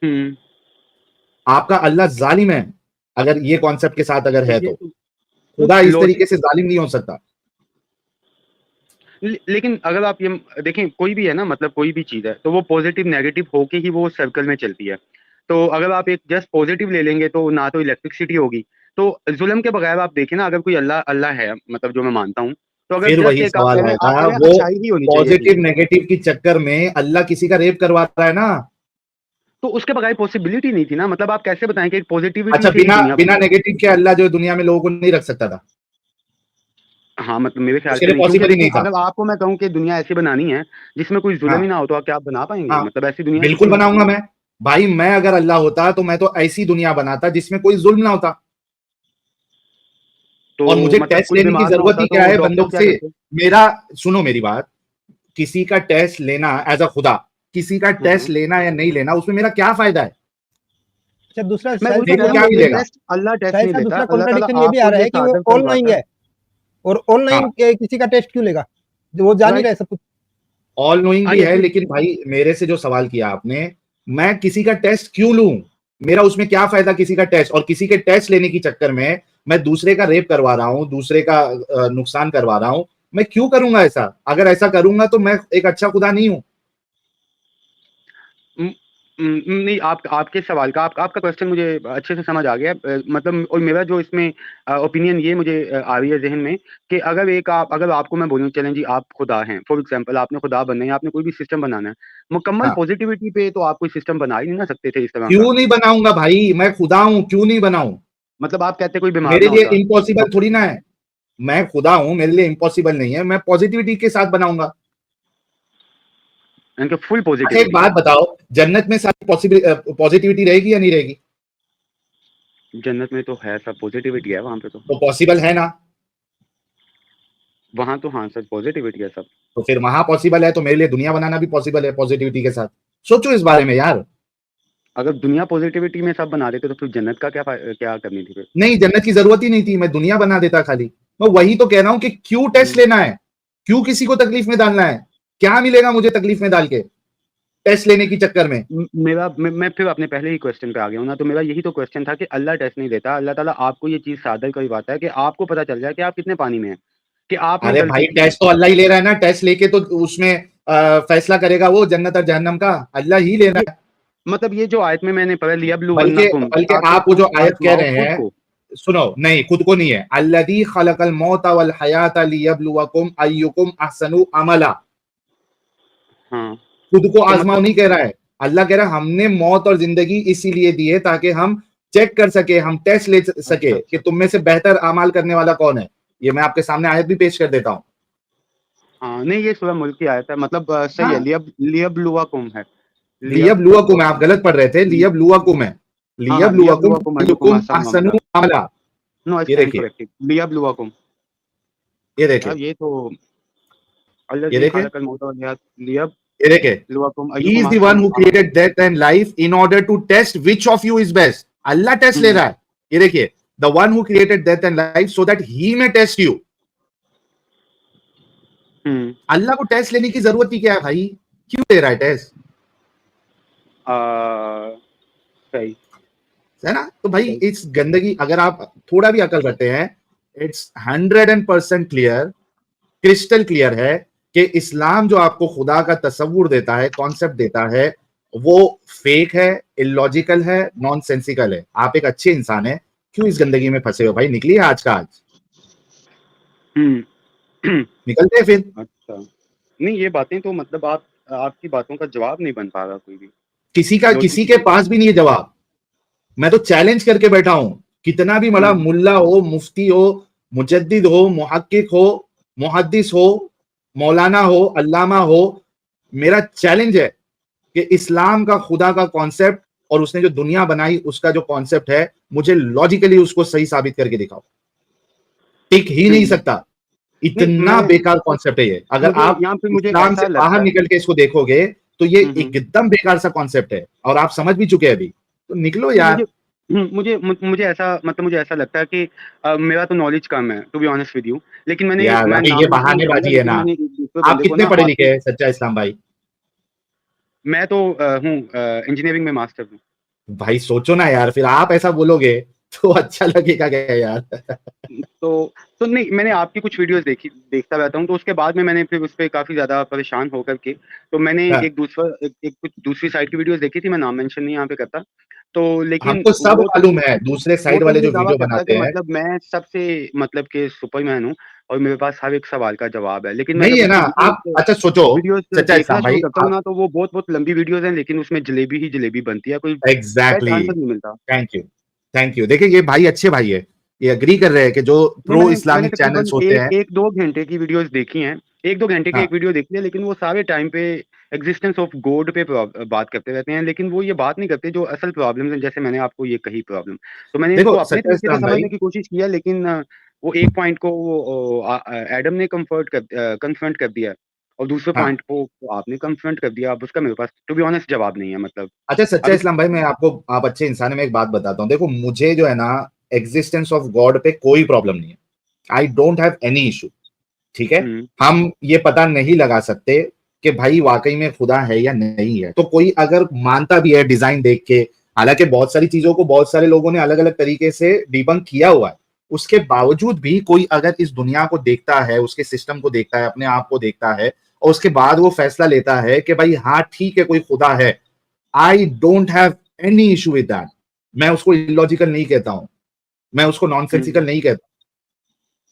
हुँ। आपका अल्लाह जालिम है अगर ये कॉन्सेप्ट के साथ अगर तो है ये तो। तो खुदा इस लॉजिक तरीके से जालिम नहीं हो सकता। लेकिन अगर आप ये देखें, कोई भी है ना, मतलब कोई भी चीज़ है, तो वो पॉजिटिव नेगेटिव होके ही वो सर्कल में चलती है। तो अगर आप एक जस्ट पॉजिटिव ले लेंगे तो ना तो इलेक्ट्रिसिटी होगी। तो जुल्म के बगैर आप देखें ना, अगर कोई अल्लाह अल्लाह है, मतलब जो मैं मानता हूँ, तो अगर फिर जस्ट वही एक आप सवाल कह रहे हैं, आएगा, वो अच्छाई ही होनी चाहिए थी, पॉजिटिव नेगेटिव के चक्कर में अल्लाह किसी का रेप करवा रहा है ना। तो उसके बगैर पॉसिबिलिटी नहीं थी ना। मतलब आप कैसे बताएं कि एक पॉजिटिविटी अच्छा, से ही बिना दुनिया बिना बनी? नेगेटिव के अल्लाह जो दुनिया में लोगों को नहीं रख सकता था, हाँ, मतलब मेरे ख्याल उसके से लिए नहीं, क्योंकि पॉसिबल ही देखें, नहीं था। अगर आपको मैं कहूँ कि दुनिया ऐसी बनानी है जिसमें कोई जुल्म ही हाँ ना हो, तो क्या आप बना पाएंगे? हाँ, मतलब ऐसी दुनिया ही बिल्कुल किसी बनाऊंगा मैं भाई। मैं अगर अल्लाह होता तो मैं तो ऐसी दुनिया बनाता जिसमें कोई जुल्म ना होता। तो और मुझे मतलब टेस्ट कोई लेने की बीमार ना जरूरत होता ही क्या तो है डॉक्टर बंदों क्या से? करते? मेरा सुनो मेरी बात, किसी का टेस्ट लेना एज अ खुदा, किसी का टेस्ट हम्म। लेना या नहीं लेना, उसमें मेरा क्या फायदा है? अच्छा, दूसरा मैं साहिल वही तो साहब कह मेरे को रहा यहाँ हूँ क्या पे कि ये मिलेगा? टेस्ट अल्लाह टेस्ट साहिल नहीं साहब लेता, दूसरा अल्लाह ताला कॉन्ट्रडिक्शन ये भी आ आपको रहा ये है कि वो साधन ऑनलाइन करवाता है। है, और ऑनलाइन हाँ, किसी का टेस्ट क्यों लेगा, जो वो जान ही रहा राइट। है सब कुछ। ऑल नोइंग भी आई है, एग्री। लेकिन भाई मेरे से जो सवाल किया आपने, मैं किसी का टेस्ट क्यों लूं? मेरा उसमें क्या फायदा किसी का टेस्ट? और किसी के टेस्ट लेने के चक्कर में मैं दूसरे का रेप करवा रहा हूं, दूसरे का नुकसान करवा रहा हूं। मैं क्यों करूंगा ऐसा? अगर ऐसा करूंगा तो मैं एक अच्छा खुदा नहीं हूं। नहीं, आपके सवाल का आपका क्वेश्चन मुझे अच्छे से समझ आ गया। मतलब और मेरा जो इसमें ओपिनियन ये मुझे आ रही है जहन में कि अगर आपको मैं बोलूँ, चलें जी, आप खुदा हैं, फॉर एग्जांपल आपने खुदा बनना है, आपने कोई भी सिस्टम बनाना है, मुकम्मल हाँ, पॉजिटिविटी पे तो आप कोई सिस्टम बना ही नहीं ना सकते थे इस तरह का। क्यों नहीं बनाऊंगा भाई? मैं खुदा हूं, क्यों नहीं बनाऊं? मतलब आप कहते कोई बीमार मेरे ना लिए होता। इम्पॉसिबल थोड़ी ना है। मैं खुदा हूं, मेरे लिए इम्पॉसिबल नहीं है, मैं पॉजिटिविटी के साथ बनाऊंगा। यानी कि फुल अच्छा, एक पॉजिटिविटी। बात बताओ, जन्नत में सारी पॉजिटिविटी रहेगी या नहीं रहेगी? जन्नत में तो है, सब पॉजिटिविटी है वहां पे तो। तो पॉसिबल है ना? वहां तो हाँ सर, पॉजिटिविटी है सब। तो फिर वहां पॉसिबल है तो मेरे लिए दुनिया बनाना भी पॉसिबल है पॉजिटिविटी के साथ। सोचो इस बारे में यार। अगर दुनिया पॉजिटिविटी में सब बना देते तो फिर जन्नत का क्या करनी थी फिर? नहीं, जन्नत की जरूरत ही नहीं थी, मैं दुनिया बना देता खाली। मैं वही तो कह रहा हूं कि क्यों टेस्ट हम्म। लेना है? क्यों किसी को तकलीफ में डालना है? क्या मिलेगा मुझे तकलीफ में डाल के, टेस्ट लेने के चक्कर में? मैं फिर अपने पहले ही क्वेश्चन पे आ गया हूँ ना। तो मेरा यही तो क्वेश्चन था कि अल्लाह टेस्ट नहीं देता, अल्लाह ताला आपको ये चीज सादर करवाता है कि आपको पता चल जाए कि आप कितने पानी में हैं, कि आपने अरे गलती भाई, की है। टेस्ट तो अल्लाह ही ले रहा है ना। टेस्ट लेके तो उसमें फैसला करेगा वो जन्नत और जहन्नम का, अल्लाह ही ले ये रहा है। मतलब ये जो आयत में मैंने पढ़ा, बल्कि लियब्लुवन्नकुम, बल्कि ताकि आप वो तुम जो आयत कह आजमाओ रहे खुद हैं, को। सुनो, नहीं, खुद को नहीं है। अल्लज़ी खलकल मौता वल हयाता लियब्लुवकुम अय्युकुम अहसनु अमला। हाँ। खुद को तो आजमाओ मतलब नहीं कह रहा है। अल्लाह कह रहा है हमने मौत और जिंदगी इसीलिए दी है ताकि हम चेक कर सके, हम टेस्ट ले सके अच्छा कि अच्छा। तुम में से बेहतर अमाल करने वाला कौन है। ये मैं आपके सामने आयत भी पेश कर देता हूँ। हाँ, नहीं, ये सूरह मुल्क की आयत है, मतलब सही है। हाँ, लियब्लुवकुम है। लियब्लुवकुम है, आप गलत पढ़ रहे थे, लियब लियब्लुवकुम है। हाँ हाँ, लियब्लुवकुम लियब्लुवकुम अय्युकुम अय्युकुम अहसनु अहसनु अमला। अमला। नो, आई ये स्टैंड देखिए, करेक्टेड, लियब्लुवकुम। ये देखिए, यार ये तो ये अल्लज़ी देखिए, खलकल मौत वल हयात ये देखिए। लियब्लुवकुम He is अय्युकुम the one अहसनु who अमला। created death and life in order to test which of you is best. Allah test ले हम्म रहा है। ये देखिए, the one who created death and life so that he may test you. हम्म। अल्लाह को test लेने की जरूरत ही क्या है भाई? क्यों ले रहा है टेस्ट? सही। है ना? तो भाई सही। इस गंदगी, अगर आप थोड़ा भी अकल रखते हैं, इट्स 100% क्लियर, क्रिस्टल क्लियर है कि इस्लाम जो आपको खुदा का तस्वुर देता है, कॉन्सेप्ट देता है, वो फेक है, इलॉजिकल है, नॉनसेंसिकल है। आप एक अच्छे इंसान है, क्यों इस गंदगी में फंसे हो भाई? निकलिए आज का आज, हम्म। निकलते हैं फिर। अच्छा। नहीं, ये बातें तो मतलब आपकी बातों का जवाब नहीं बन पा रहा कोई भी। किसी के लॉजिकली। पास भी नहीं है जवाब। मैं तो चैलेंज करके बैठा हूं, कितना भी बड़ा हम्म। मुल्ला हो, मुफ्ती हो, मुजद्दिद हो, मुहक्किक हो, मुहद्दिस हो, मौलाना हो, अल्लामा हो, मेरा चैलेंज है कि इस्लाम का खुदा का कॉन्सेप्ट और उसने जो दुनिया बनाई उसका जो कॉन्सेप्ट है, मुझे लॉजिकली उसको सही साबित करके दिखाओ। टिक ही नहीं हम्म। सकता। नहीं, इतना बेकार कॉन्सेप्ट है ये। अगर मुझे आप यहाँ पे मुझे इस्लाम ऐसा से बाहर लगता है। निकल के इसको देखोगे तो ये हम्म। एकदम बेकार सा कॉन्सेप्ट है, और आप समझ भी चुके हैं अभी। तो निकलो नहीं, यार। मुझे ऐसा, मतलब मुझे ऐसा लगता है कि मेरा तो नॉलेज कम है, to be honest with you. लेकिन यार मैं भाई, ये नाम नहीं चाहूंगा, बहानेबाजी है लेकिन ना। मैंने एक दूसरे आप बंदे को कितने ना पढ़े लिखे आपके। हैं सच्चा इस्लाम भाई? मैं तो हूँ इंजीनियरिंग में मास्टर हूँ। भाई सोचो ना यार, फिर आप ऐसा बोलोगे तो अच्छा लगेगा क्या यार? तो नहीं, मैंने आपकी कुछ वीडियोस देखता रहता हूँ, तो उसके बाद में मैंने फिर उस पे काफ़ी ज़्यादा परेशान होकर के, तो मैंने हाँ, एक कुछ दूसरी साइड की वीडियोस देखी थी, मैं नाम मेंशन नहीं यहाँ पे करता। तो लेकिन हमको सब वो तो मालूम है, दूसरे वो साइड तो वाले ये जो दावा वीडियो करता है कि बनाते हैं। मतलब मैं सबसे मतलब कि सुपरमैन हूँ और मेरे पास हर एक सवाल का जवाब है। लेकिन मैं नहीं जब है ना, उसकी आप अच्छा सोचो, वीडियोस सच्चा देखना इस्लाम शुरू भाई, करता हूँ आप ना, तो वो बहुत लंबी वीडियोस हैं, लेकिन उसमें जलेबी ही जलेबी बनती है, कोई करेक्ट एग्जैक्टली, आंसर नहीं मिलता। Thank you, thank you. देखिए ये भाई अच्छे भाई है, ये एग्री कर रहे हैं कि जो नहीं, प्रो मैंने इस्लामिक तकरीबन चैनल्स होते हैं। 1-2 घंटे की वीडियोस देखी हैं। 1-2 घंटे की हाँ, एक वीडियो देखी है, लेकिन वो सारे टाइम पे एक्जिस्टेंस ऑफ गॉड पे बात करते रहते हैं, लेकिन वो ये बात नहीं करते जो असल प्रॉब्लम्स हैं, जैसे मैंने आपको ये कही प्रॉब्लम। तो मैंने इसको देखो अपने सच्चा तरीके से इस्लाम भाई, समझने की कोशिश की है, लेकिन वो एक पॉइंट को एडम ने कन्फ्रंट कर दिया और दूसरे हाँ, पॉइंट को आपने कन्फ्रंट कर दिया। अब उसका मेरे पास टू बी ऑनेस्ट जवाब नहीं है, मतलब अच्छा सच्चा अभी इस्लाम भाई, मैं आपको, आप अच्छे इंसान है, मैं एक बात बताता हूँ। देखो मुझे जो है ना, एग्जिस्टेंस ऑफ गॉड पे कोई प्रॉब्लम नहीं है, I don't have any issue, ठीक है। हुँ, हम ये पता नहीं लगा सकते कि भाई वाकई में खुदा है या नहीं है। तो कोई अगर मानता भी है डिजाइन देख के, हालांकि बहुत सारी चीजों को बहुत सारे लोगों ने अलग अलग तरीके से डिबंक किया हुआ है, उसके बावजूद भी कोई अगर इस दुनिया को देखता है, उसके सिस्टम को देखता है, अपने आप को देखता है, और उसके बाद वो फैसला लेता है कि भाई हाँ ठीक है कोई खुदा है, I don't have any issue with that. मैं उसको इलॉजिकल नहीं कहता हूं, मैं उसको नॉनसेंसिकल हुँ, नहीं कहता।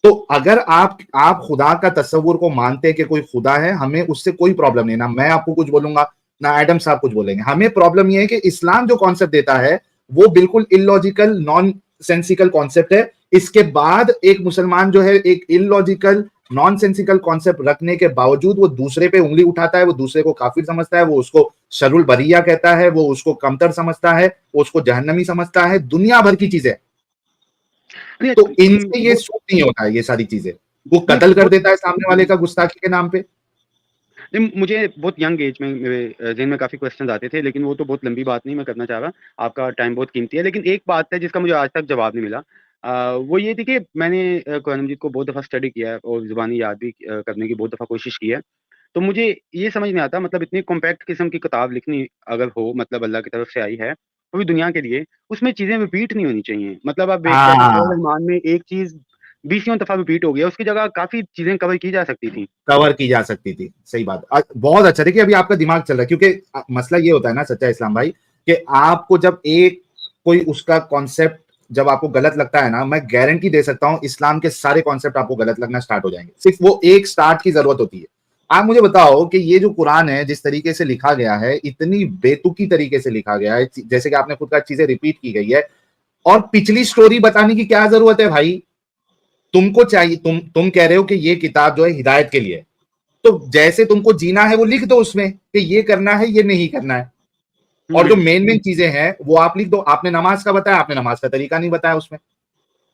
तो अगर आप खुदा का तस्वुर को मानते हैं कि कोई खुदा है, हमें उससे कोई प्रॉब्लम नहीं। ना मैं आपको कुछ बोलूंगा, ना एडम साहब कुछ बोलेंगे। हमें प्रॉब्लम यह है कि इस्लाम जो कॉन्सेप्ट देता है वो बिल्कुल इलॉजिकल नॉन सेंसिकल कॉन्सेप्ट है। इसके बाद एक मुसलमान जो है एक इलॉजिकल नॉन सेंसिकल कॉन्सेप्ट रखने के बावजूद वो दूसरे पे उंगली उठाता है, वो दूसरे को काफिर समझता है, वो उसको शरुल बरिया कहता है, वो उसको कमतर समझता है, वो उसको जहन्नमी समझता है, दुनिया भर की चीजें। नहीं तो इनसे ये वो सूट नहीं होता है, ये सारी चीजें। वो नहीं कत्ल कर वो देता है सामने वाले का गुस्ताखी के नाम पे। नहीं, मुझे बहुत यंग एज में मेरे ज़हन में काफ़ी क्वेश्चन्स आते थे, लेकिन वो तो बहुत लंबी बात नहीं मैं करना चाह रहा। आपका टाइम बहुत कीमती है, लेकिन एक बात है जिसका मुझे आज तक जवाब नहीं मिला। वो ये थी कि मैंने कुरान मजीद को बहुत दफ़ा स्टडी किया है और ज़ुबानी याद भी करने की बहुत दफ़ा कोशिश की है। तो मुझे ये समझ नहीं आता, मतलब इतनी कॉम्पैक्ट किस्म की किताब लिखनी अगर हो, मतलब अल्लाह की तरफ से आई है, पूरी दुनिया के लिए, उसमें चीज़ें रिपीट नहीं होनी चाहिए। मतलब आप देखते हैं कि सूरह हाँ, रहमान में एक चीज़ 20 दफ़ा रिपीट हो गया, उसकी जगह काफ़ी चीज़ें कवर की जा सकती थी। कवर की जा सकती थी, सही बात। बहुत अच्छा, देखिए अभी आपका दिमाग चल रहा है, क्योंकि मसला ये होता है ना सच्चा इस्लाम भाई, कि आपको जब एक कोई उसका कॉन्सेप्ट जब आपको गलत लगता है ना, मैं गारंटी दे सकता हूं इस्लाम के सारे कॉन्सेप्ट आपको गलत लगना स्टार्ट हो जाएंगे। सिर्फ वो एक स्टार्ट की जरूरत होती है। आप मुझे बताओ कि ये जो कुरान है जिस तरीके से लिखा गया है, इतनी बेतुकी तरीके से लिखा गया है, जैसे कि आपने खुद का चीजें रिपीट की गई है, और पिछली स्टोरी बताने की क्या जरूरत है भाई? तुमको चाहिए, तुम कह रहे हो कि ये किताब जो है हिदायत के लिए है, तो जैसे तुमको जीना है वो लिख दो उसमें कि ये करना है ये नहीं करना है। और जो हुँ, मेन मेन चीजें हैं वो आप लिख दो। आपने नमाज का बताया, आपने नमाज का तरीका नहीं बताया उसमें।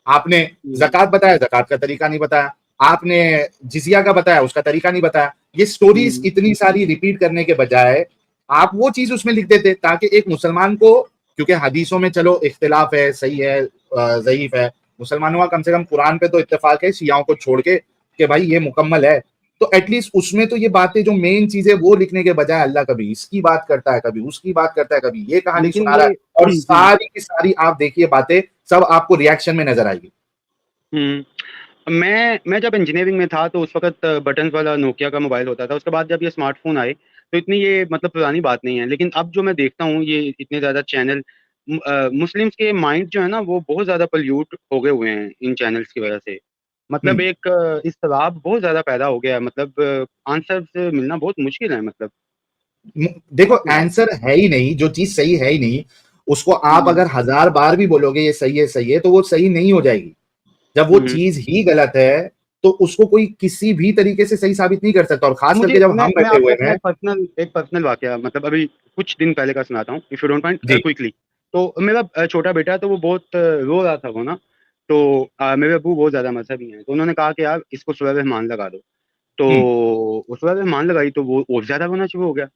आपने हुँ, जक़ात बताया, जक़ात का तरीका नहीं बताया। आपने जिजिया का बताया, उसका तरीका नहीं बताया। ये स्टोरीज हुँ। इतनी सारी रिपीट करने के बजाय आप वो चीज उसमें लिख देते, ताकि एक मुसलमान को, क्योंकि हदीसों में चलो इख्तिलाफ है, सही है, ज़ईफ है, मुसलमानों का कम से कम कुरान पे तो इत्तेफाक है शियाओं को छोड़ के कि भाई ये मुकम्मल है। तो एटलीस्ट उसमें तो ये बातें जो मेन चीजें वो लिखने के बजाय अल्लाह कभी इसकी बात करता है, कभी उसकी बात करता है, कभी ये कहानी लेकिन सुना रहा ये है, और जी। सारी की सारी आप देखिए बातें सब आपको रिएक्शन में नजर आएगी। हुँ। मैं जब इंजीनियरिंग में था, तो उस वक़्त बटन्स वाला नोकिया का मोबाइल होता था। उसके बाद जब ये स्मार्टफ़ोन आए, तो इतनी ये मतलब पुरानी बात नहीं है। लेकिन अब जो मैं देखता हूँ, ये इतने ज़्यादा चैनल मुस्लिम्स के माइंड जो है ना, वो बहुत ज़्यादा पॉल्यूट हो गए हुए हैं इन चैनल्स की वज़ह से। मतलब हम्म। एक इज़्तिराब बहुत ज़्यादा पैदा हो गया है, मतलब आंसर्स मिलना बहुत मुश्किल है, मतलब देखो बहुत बुरा। आंसर है ही नहीं, जो चीज सही है ही नहीं, उसको आप हुँ, अगर 1000 बार भी बोलोगे ये सही है, तो वो सही नहीं हो जाएगी। जब वो हुँ। चीज ही गलत है, तो उसको कोई किसी भी तरीके से सही साबित नहीं कर सकता। और खास मुझे करके जब मैं हम मैं बैठे आपको हुए अपना हैं। एक पर्सनल वाकया, मतलब अभी कुछ दिन पहले का सुनाता हूँ, इफ यू डोंट माइंड, जी। क्विकली। तो मेरा छोटा बेटा है, तो वो बहुत रो रहा था वो ना। तो मेरे अब्बू बहुत ज़्यादा मज़हबी हैं, तो उन्होंने कहा कि यार इसको सूरह रहमान लगा दो। तो हम्म। वो सूरह रहमान लगाई, तो वो और ज़्यादा रोना शुरू हो गया।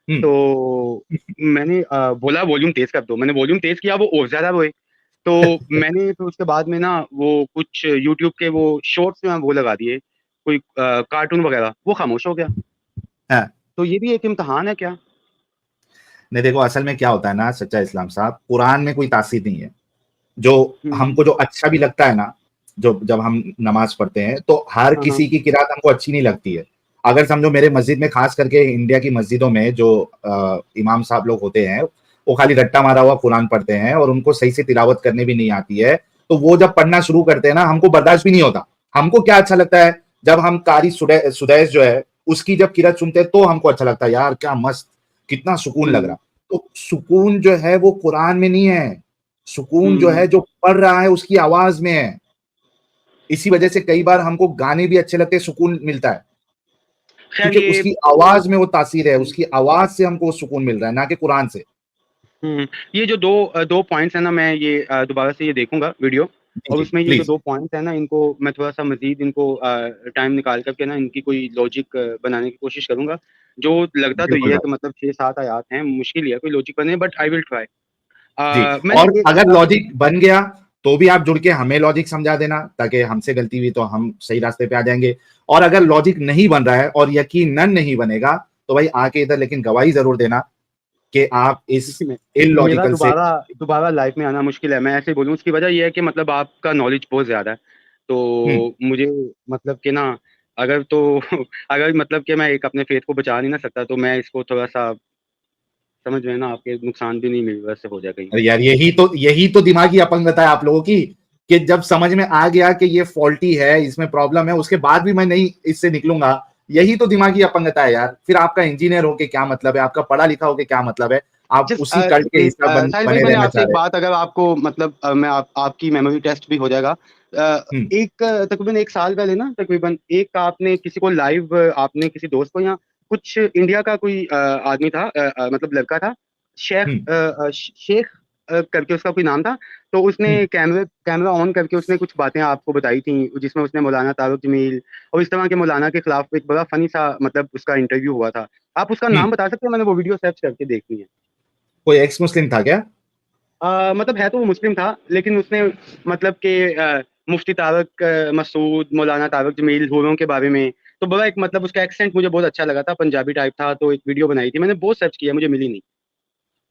हम्म। तो मैंने बोला वॉल्यूम तेज़ कर दो, मैंने वॉल्यूम तेज़ किया, वो और ज़्यादा रोए। तो मैंने फिर उसके बाद में ना वो कुछ यूट्यूब के वो शॉर्ट्स में वो लगा दिए, कोई कार्टून वगैरह, वो खामोश हो गया। हाँ। तो ये भी एक इम्तिहान है क्या? नहीं देखो, असल में क्या होता है ना सच्चा इस्लाम साहब, कुरान में कोई तासीर नहीं है। जो हमको जो अच्छा भी लगता है ना, जो जब हम नमाज पढ़ते हैं तो हर हाँ, किसी की किरात हमको अच्छी नहीं लगती है। अगर समझो मेरे मस्जिद में, खास करके इंडिया की मस्जिदों में जो इमाम साहब लोग होते हैं, वो खाली रट्टा मारा हुआ कुरान पढ़ते हैं और उनको सही से तिलावत करने भी नहीं आती है, तो वो जब पढ़ना शुरू करते हैं ना, हमको बर्दाश्त भी नहीं होता। हमको क्या अच्छा लगता है, जब हम कारी सुदैस जो है उसकी जब किरत सुनते हैं तो हमको अच्छा लगता है, यार क्या मस्त, कितना सुकून लग रहा। तो सुकून जो है वो कुरान में नहीं है, सुकून जो है जो पढ़ रहा है उसकी आवाज में है। इसी वजह से कई बार हमको गाने भी अच्छे लगते हैं, सुकून मिलता है, खैर क्योंकि ये उसकी आवाज में वो तासीर है, उसकी आवाज से हमको सुकून मिल रहा है, ना कि कुरान से। ये जो दो पॉइंट्स है ना, मैं ये दोबारा से ये देखूंगा वीडियो, और जी उसमें ये जो प्लीज। 2 पॉइंट्स है ना, इनको मैं थोड़ा-सा मज़ीद इनको टाइम निकाल कर के ना इनकी कोई लॉजिक बनाने की कोशिश करूँगा। जो लगता तो बिल्कुल ये है भाई। कि मतलब 6-7 आयात हैं, मुश्किल ही है कोई लॉजिक बने, बट आई विल ट्राई। जी, मैंने और एक अगर लॉजिक बन गया तो भी आप जुड़ के हमें लॉजिक समझा देना, ताकि हमसे गलती हुई तो हम सही रास्ते पे आ जाएंगे। और अगर लॉजिक नहीं बन रहा है और यकीनन नहीं बनेगा, तो भाई आके इधर लेकिन गवाही जरूर देना कि आप इस मेरा इलॉजिकल से। दोबारा लाइफ में आना मुश्किल है। मैं ऐसे बोलूँ, उसकी वजह ये है कि मतलब आपका नॉलेज बहुत ज़्यादा है। हम्म, तो मुझे मतलब कि ना, अगर तो अगर मतलब कि मैं एक अपने फेथ को बचा नहीं ना सकता, तो मैं इसको थोड़ा-सा समझ रहे हैं ना, आपके नुकसान भी नहीं मेरी वजह से हो जाए कहीं। अरे यार, यही तो दिमागी अपंगता है आप लोगों की, कि जब समझ में आ गया कि ये फॉल्टी है, इसमें प्रॉब्लम है, उसके बाद भी मैं नहीं इससे निकलूंगा। यही तो दिमागी अपंगता है यार। फिर आपका इंजीनियर होके क्या मतलब है, आपका पढ़ा लिखा होके क्या मतलब है, आप जस्ट उसी कल्ट के हिस्सा साहिल भाई, बने मैंने रहना आपसे चाह एक रहे बात, अगर आपको मतलब आपकी मेमोरी टेस्ट भी हो जाएगा। हैं। तकरीबन 1 साल पहले ना, तकरीबन एक आपने किसी को लाइव, आपने किसी दोस्त को, या कुछ इंडिया का कोई आदमी था, मतलब लड़का था, हम्म, शेख करके उसका कोई नाम था। तो उसने हम्म, कैमरा ऑन करके उसने कुछ बातें आपको बताई थी, जिसमें उसने मौलाना तारुक जमील और इस तरह के मौलाना के खिलाफ एक बड़ा फनी सा मतलब उसका इंटरव्यू हुआ था। आप उसका हम्म। नाम बता सकते हैं? मैंने वो वीडियो सर्च करके देखनी है। कोई एक्स मुस्लिम था क्या? मतलब है तो वो मुस्लिम था, लेकिन उसने मतलब कि मुफ्ती तारक मसूद, मौलाना तारक जमील होरों के बारे में, तो बड़ा एक मतलब उसका एक्सेंट मुझे बहुत अच्छा लगा था, पंजाबी टाइप था। तो एक वीडियो बनाई थी मैंने, बहुत सर्च किया, मुझे मिली नहीं।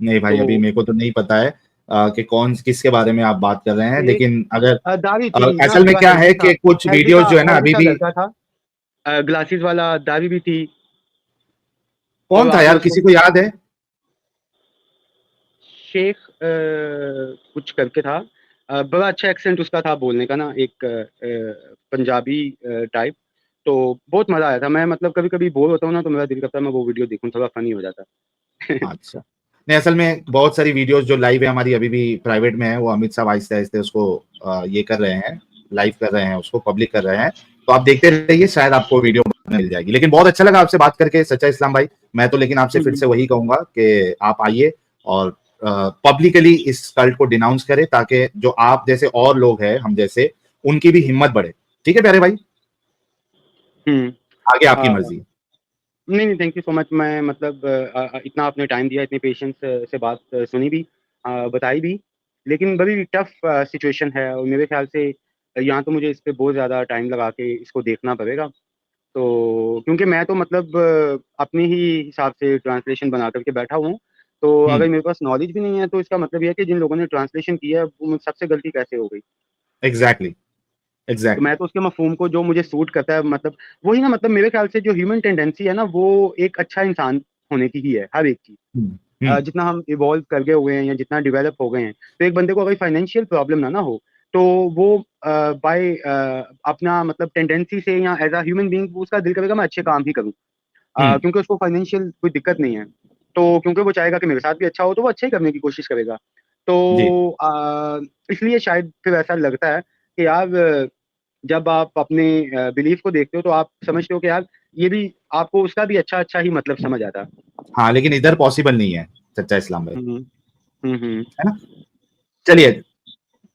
नहीं भाई, अभी तो मेरे को तो नहीं पता है कि कौन किसके बारे में आप बात कर रहे हैं, एक लेकिन अगर दाढ़ी थी ना, असल में थोड़ा क्या है कि कुछ वीडियोस जो है ना हेल्दी अभी सा भी। लड़का था, ग्लासेस वाला, दाढ़ी भी थी। और कौन था आपने यार, उसको किसी को याद है? शेख कुछ करके था। बड़ा अच्छा एक्सेंट उसका था बोलने का ना, एक पंजाबी टाइप। तो बहुत मजा आया था। मैं मतलब कभी कभी बोर होता हूँ ना, तो मेरा दिल करता है मैं वो वीडियो देखूं, थोड़ा फनी हो जाता है। अच्छा। नहीं, असल में बहुत सारी वीडियोस जो लाइव है हमारी अभी भी प्राइवेट में है, वो अमित साहब आहिस्ते आहिस्ते उसको ये कर रहे हैं, लाइव कर रहे हैं, उसको पब्लिक कर रहे हैं। तो आप देखते रहिए, शायद आपको वीडियो मिल जाएगी। लेकिन बहुत अच्छा लगा आपसे बात करके सच्चा इस्लाम भाई। मैं तो लेकिन आपसे फिर से वही कहूंगा कि आप आइए और पब्लिकली इस कल्ट को डिनाउंस करें, ताकि जो आप जैसे और लोग हैं, हम जैसे, उनकी भी हिम्मत बढ़े। ठीक है प्यारे भाई, हम्म। आगे आपकी अ, मर्जी। नहीं नहीं, थैंक यू सो मच। मैं मतलब इतना आपने टाइम दिया, इतने पेशेंस से बात सुनी भी, बताई भी। लेकिन बड़ी टफ सिचुएशन है, और मेरे ख्याल से यहाँ तो मुझे इस पे बहुत ज़्यादा टाइम लगा के इसको देखना पड़ेगा। तो क्योंकि मैं तो मतलब अपने ही हिसाब से ट्रांसलेशन बना करके बैठा हुआ हूँ। तो हम्म, अगर मेरे पास नॉलेज भी नहीं है, तो इसका मतलब ये है कि जिन लोगों ने ट्रांसलेशन किया है, वो मुझ सबसे गलती कैसे हो गई। एग्जैक्टली, तो एग्जैक्टली। मैं तो उसके मफ़हूम को, जो मुझे सूट करता है, मतलब वही ना, मतलब मेरे ख्याल से जो ह्यूमन टेंडेंसी है ना, वो एक अच्छा इंसान होने की ही है, हर एक की। हम्म, हम्म, जितना हम इवॉल्व कर गए हुए हैं या जितना डेवलप हो गए हैं, तो एक बंदे को अगर फाइनेंशियल प्रॉब्लम ना हो, तो वो बाय अपना मतलब टेंडेंसी से या एज अ ह्यूमन बीइंग उसका दिल करेगा मैं अच्छे काम ही करूँ। हम्म। क्योंकि उसको फाइनेंशियल कोई दिक्कत नहीं है। तो क्योंकि वो चाहेगा कि मेरे साथ भी अच्छा हो, तो वो अच्छा ही करने की कोशिश करेगा। जी। तो इसलिए शायद फिर ऐसा लगता है कि यार, जब आप अपने बिलीफ को देखते हो, तो आप समझते हो कि यार ये भी, आपको उसका भी अच्छा ही मतलब समझ आता है। हाँ, लेकिन इधर पॉसिबल नहीं है सच्चा इस्लाम भाई, हम्म हम्म। है ना? चलिए,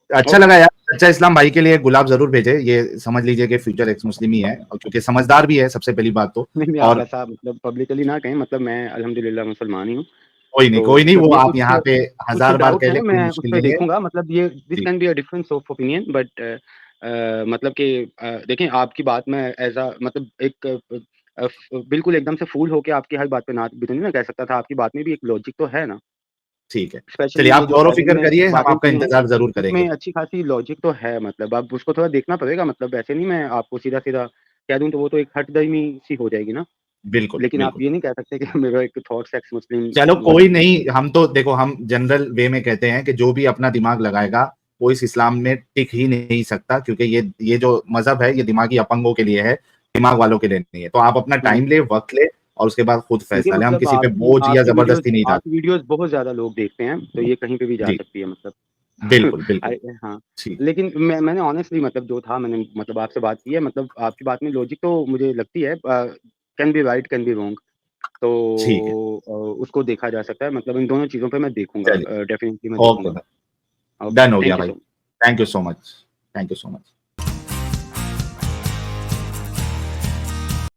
अच्छा ओके। लगा यार। सच्चा इस्लाम भाई के लिए गुलाब जरूर भेजे, ये समझ लीजिए कि फ्यूचर एक्स मुस्लिम ही है, और क्योंकि समझदार भी है सबसे पहली बात तो। नहीं नहीं, आप और ऐसा मतलब पब्लिकली ना कहें, मतलब मैं अल्हम्दुलिल्लाह मुसलमान ही हूँ। कोई नहीं, तो कोई नहीं, वो जब ये आप कुछ यहाँ पे कुछ 1000 बार डाउट्स कह हैं, ले, कोई मैं उस मुश्किल पे नहीं है। देखूंगा। मतलब ये दिस जी, can be a difference of opinion, but मतलब कि देखें, आपकी बात में एज अ मतलब एक बिल्कुल एकदम से फूल होके आपकी हर बात पे ना भी तो नहीं ना कह सकता था। आपकी बात में भी एक लॉजिक तो है ना। ठीक है, स्पेशली चलिए ये आप जो गौर बैरन फिक्र में करिए, हम बातें आपका की हैं, इंतजार जरूर करेंगे। उसमें अच्छी खासी लॉजिक तो है, मतलब अब उसको थोड़ा देखना पड़ेगा, मतलब ऐसे नहीं मैं आपको सीधा-सीधा कह दूँ तो वो तो एक हठधर्मी सी हो जाएगी ना। बिल्कुल लेकिन आप बिल्कुल। ये नहीं कह सकते कि मेरा एक थॉट्स एक्स मुस्लिम चलो वाली कोई नहीं, हम तो देखो हम जनरल वे में कहते हैं कि जो भी अपना दिमाग लगाएगा वो इस इस्लाम में टिक ही नहीं सकता, क्योंकि ये जो मजहब है ये दिमागी अपंगों के लिए है, दिमाग वालों के लिए नहीं है। तो आप अपना हुँ। टाइम ले, वक्त ले और उसके बाद खुद देखिए फैसला लें, हम मतलब किसी पे बोझ या जबरदस्ती नहीं डालते। आपकी वीडियोज़ बहुत ज़्यादा लोग देखते हैं, तो ये कहीं पे भी जा जी, सकती है मतलब। बिल्कुल बिल्कुल। आई हाँ, ठीक, लेकिन मैंने ऑनेस्टली मतलब जो था मैंने मतलब आपसे बात की है, मतलब आपकी बात में लॉजिक तो मुझे लगती है, can be right can be wrong, तो ठीक है, उसको देखा जा सकता है, मतलब इन दोनों चीज़ों पे मैं देखूँगा, चलिए, डेफिनिटली मैं ओके देखूँगा। भाई, ओके, डन हो गया थैंक यू भाई। So much. Thank you so much, thank you so much.